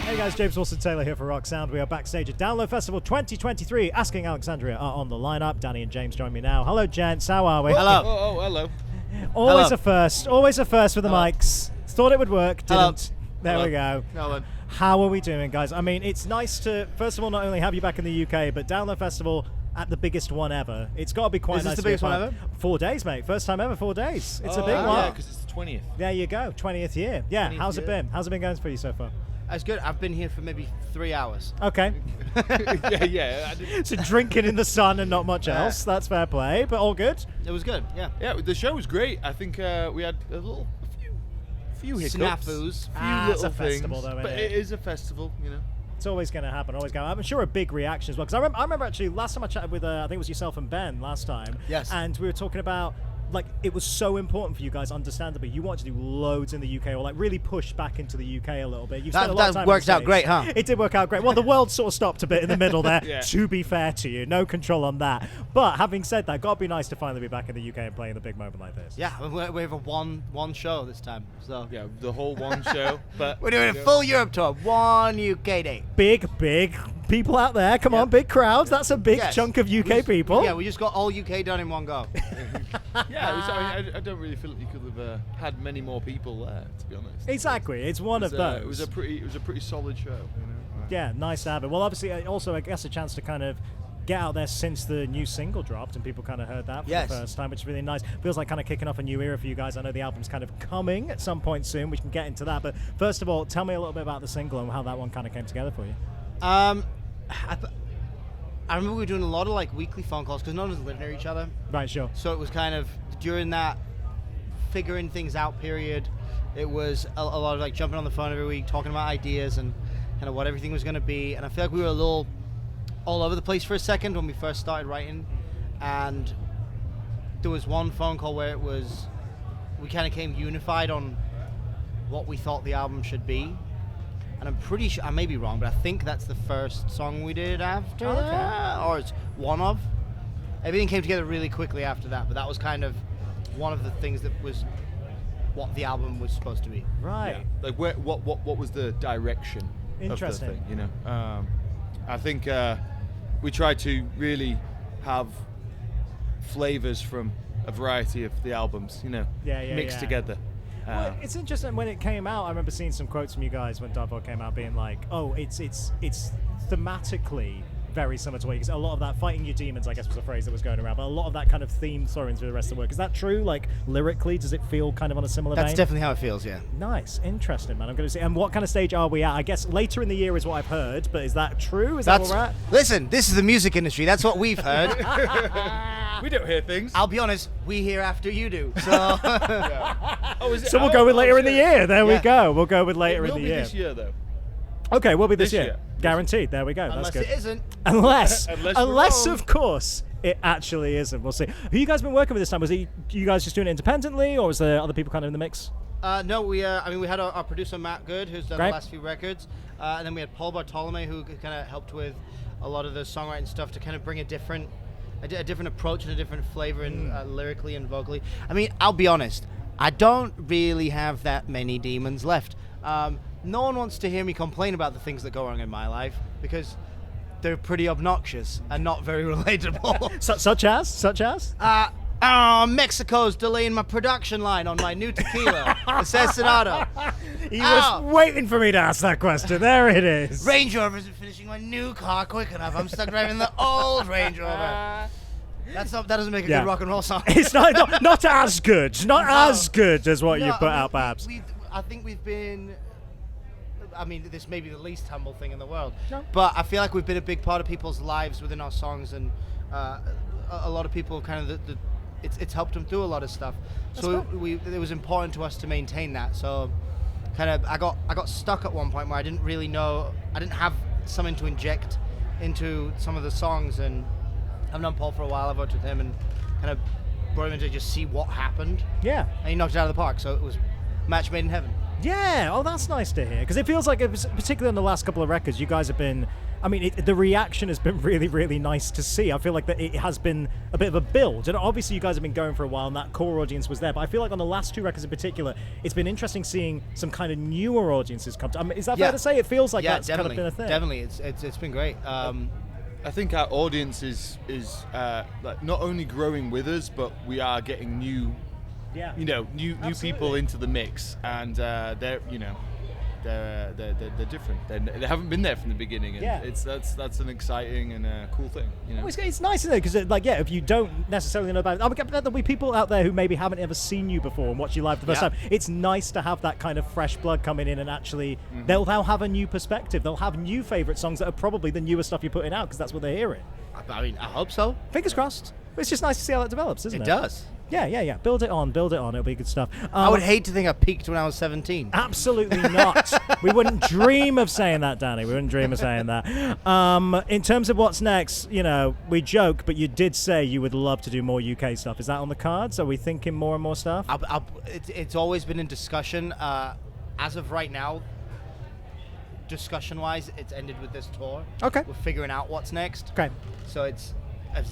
Hey guys, James Wilson-Taylor here for Rock Sound. We are backstage at Download Festival 2023. Asking Alexandria are on the lineup. Danny and James join me now. Hello, gents. How are we? Hello. Oh, hello. Always Hello. a first. Always a first with the mics. Thought it would work. Hello. Didn't. There Hello. we go. Nolan. How are we doing, guys? I mean, it's nice to, first of all, not only have you back in the UK, but Download Festival at the biggest one ever. It's got to be quite Is this nice the to be a biggest one part. ever? 4 days, mate. First time ever, 4 days. It's a big Yeah, one. because it's the 20th. There you go. 20th year. Yeah. 20th How's it year. been? How's it been going for you so far? That's good. I've been here for maybe 3 hours. Okay. yeah. So drinking in the sun and not much else. That's fair play, but all good. It was good, yeah. Yeah, the show was great. I think we had a few hiccups. Snafus. Few It's little a festival, things, though, but isn't it it? is a festival, you know. It's always going to happen. Always going. I'm sure a big reaction as well. Because I remember actually last time I chatted with I think it was yourself and Ben last time. Yes. And we were talking about like it was so important for you guys. Understandably, you wanted to do loads in the UK or like really push back into the UK a little bit. You've spent a lot of time worked on out stage. great, huh? It did work out great. Well, the world sort of stopped a bit in the middle there. Yeah. To be fair to you, no control on that. But having said that, got to be nice to finally be back in the UK and playing a big moment like this. Yeah, we have a one show this time. So Yeah, the whole one show. But we're doing a full Europe tour, one UK date. Big people out there. Come on, big crowds. That's a big Yes. chunk of UK people. Yeah, we just got all UK done in one go. yeah, I don't really feel like you could have had many more people there, to be honest. Exactly. It's one of those. It was a pretty solid show. You know? Yeah, nice to have it. Well, obviously, also, I guess a chance to kind of get out there since the new single dropped and people kind of heard that for Yes. the first time, which is really nice. Feels like kind of kicking off a new era for you guys. I know the album's kind of coming at some point soon. We can get into that. But first of all, tell me a little bit about the single and how that one kind of came together for you. I remember we were doing a lot of like weekly phone calls because none of us lived near each other. Right, sure. So it was kind of during that figuring things out period. It was a lot of like jumping on the phone every week, talking about ideas and kind of what everything was going to be. And I feel like we were a little all over the place for a second when we first started writing. And there was one phone call where it was, we kind of came unified on what we thought the album should be. And I'm pretty sure, I may be wrong, but I think that's the first song we did after that, or it's one of. Everything came together really quickly after that, but that was kind of one of the things that was what the album was supposed to be. Right. Yeah. Like what was the direction Interesting. of the thing, you know? I think we tried to really have flavors from a variety of the albums, you know, mixed together. Well, it's interesting when it came out. I remember seeing some quotes from you guys when Dark Vault came out, being like, "Oh, it's thematically very similar to what you." Because a lot of that fighting your demons, I guess, was a phrase that was going around. But a lot of that kind of theme flowing through the rest of the work. Is that true? Like lyrically, does it feel kind of on a similar That's vein? definitely how it feels, yeah. Nice, interesting, man. I'm going to see. And what kind of stage are we at? I guess later in the year is what I've heard. But is that true? Is that where we're at? Listen, this is the music industry. That's what we've heard. We don't hear things. I'll be honest, we hear after you do. So Oh, is it? So we'll go with later in the year. There we Yeah. go. We'll go with later It will in be the year. this year, though. Okay, we'll be this This year. year. Guaranteed. There we go. unless That's good. it isn't. Unless, Unless we're unless wrong. of course, it actually isn't. We'll see. Who you guys been working with this time? Was it you guys just doing it independently, or was there other people kind of in the mix? No, we had our producer Matt Good, who's done Great. the last few records, and then we had Paul Bartolome, who kind of helped with a lot of the songwriting stuff to kind of bring a different approach and a different flavor in lyrically and vocally. I mean, I'll be honest, I don't really have that many demons left. No one wants to hear me complain about the things that go wrong in my life because they're pretty obnoxious and not very relatable. Such as? Mexico's delaying my production line on my new tequila, the Cestinado. He was waiting for me to ask that question. There it is. Range Rover isn't finishing my new car quick enough. I'm stuck driving the old Range Rover. That doesn't make a Yeah. good rock and roll song. It's not as good. Not No. as good as what you No, put I mean, out, perhaps. I think we've been. I mean, this may be the least humble thing in the world, No. but I feel like we've been a big part of people's lives within our songs, and a lot of people kind of it's helped them through a lot of stuff. So it was important to us to maintain that. So kind of I got stuck at one point where I didn't really know, I didn't have something to inject into some of the songs, and I've known Paul for a while. I've worked with him and kind of brought him in to just see what happened, Yeah. and he knocked it out of the park. So it was match made in heaven. Yeah, oh, that's nice to hear. Because it feels like, particularly on the last couple of records, you guys have been. I mean, the reaction has been really, really nice to see. I feel like that it has been a bit of a build. And obviously, you guys have been going for a while, and that core audience was there. But I feel like on the last 2 records in particular, it's been interesting seeing some kind of newer audiences come to. I mean, is that fair to say? It feels like that's kind of been a thing. Definitely, it's been great. I think our audience is like not only growing with us, but we are getting new new people into the mix, and they're different. They haven't been there from the beginning, and that's an exciting and cool thing. Well, it's nice, isn't it? Because if you don't necessarily know about it, there'll be people out there who maybe haven't ever seen you before and watch you live the first time. It's nice to have that kind of fresh blood coming in, and actually they'll have a new perspective. They'll have new favorite songs that are probably the newer stuff you're putting out, because that's what they're hearing. I mean, I hope so. Fingers crossed. It's just nice to see how that develops, isn't it? It does. Yeah. Build it on. It'll be good stuff. I would hate to think I peaked when I was 17. Absolutely not. We wouldn't dream of saying that, Danny. We wouldn't dream of saying that. In terms of what's next, we joke, but you did say you would love to do more UK stuff. Is that on the cards? Are we thinking more and more stuff? It's always been in discussion. As of right now, discussion-wise, it's ended with this tour. Okay. We're figuring out what's next. Okay. So it's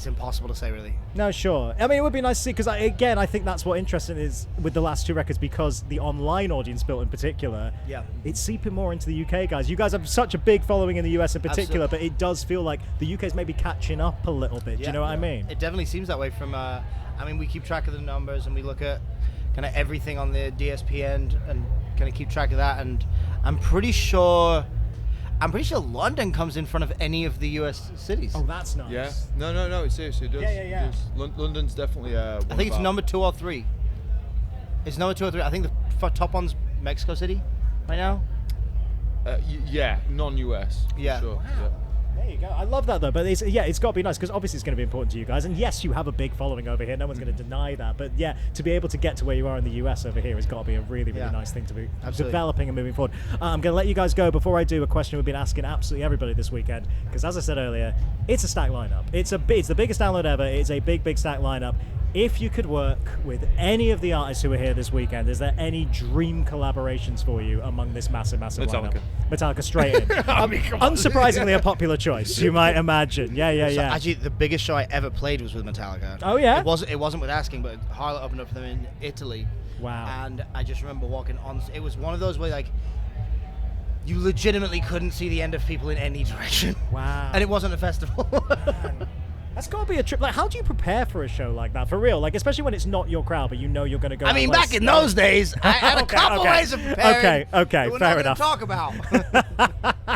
impossible to say, really. No, sure. I mean, it would be nice to see, because I think that's what interesting is with the last 2 records, because the online audience built in particular, it's seeping more into the UK, guys. You guys have such a big following in the US in particular, Absolutely. but it does feel like the UK's maybe catching up a little bit. Do you know what I mean? It definitely seems that way from, we keep track of the numbers, and we look at kind of everything on the DSP end and kind of keep track of that, and I'm pretty sure London comes in front of any of the US cities. Oh, that's nice. Yeah. No. Seriously, it does. Yeah. It does. London's definitely. I think it's number 2 or 3. It's number 2 or 3. I think the top one's Mexico City right now. Non-US. Yeah. Sure. Wow. Yeah. There you go. I love that, though. But it's got to be nice, because obviously it's going to be important to you guys. And yes, you have a big following over here. No one's going to deny that. But yeah, to be able to get to where you are in the US over here has got to be a really, really nice thing to be developing and moving forward. I'm going to let you guys go. Before I do, a question we've been asking absolutely everybody this weekend, because as I said earlier, it's a stacked lineup. It's the biggest download ever. It's a big stacked lineup. If you could work with any of the artists who are here this weekend, is there any dream collaborations for you among this massive lineup? Metallica straight in. Unsurprisingly, a popular choice, you might imagine. Yeah. So actually, the biggest show I ever played was with Metallica. Oh yeah. It wasn't with Asking, but Harlot opened up for them in Italy. Wow. And I just remember walking on. It was one of those where you legitimately couldn't see the end of people in any direction. Wow. And it wasn't a festival. Man. That's got to be a trip. Like, how do you prepare for a show like that? For real? Like, especially when it's not your crowd, but you know you're going to go. I mean, back in those days, I had a couple ways of preparing. Okay, we're fair not enough. Talk about.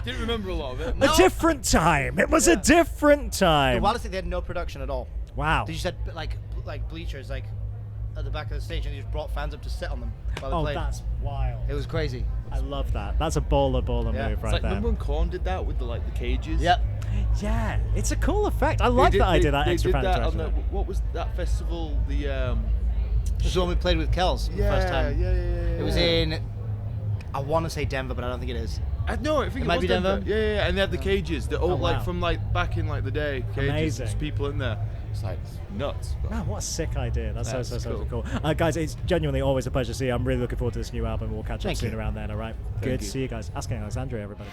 Didn't remember a lot of it. A different time. It was a different time. The wildest thing, they had no production at all. Wow. They just had like bleachers at the back of the stage, and they just brought fans up to sit on them while they played. That's wild. It was crazy. I love that. That's a baller move right It's like, there. remember when Korn did that with the cages? Yep. Yeah, it's a cool effect. I like that idea. That extra fan interaction. What was that festival? The This is the one we played with Kells the first time. Yeah. It was in, I want to say Denver, but I don't think it is. No, I think it might was be Denver. Yeah, and they had the cages. They're all wow. from back in the day. Cages. Amazing. There's people in there. It's nuts. Man, what a sick idea. That's so cool. Guys, it's genuinely always a pleasure to see you. I'm really looking forward to this new album. We'll catch up soon around then, all right? Good to see you guys. Asking Alexandria, everybody.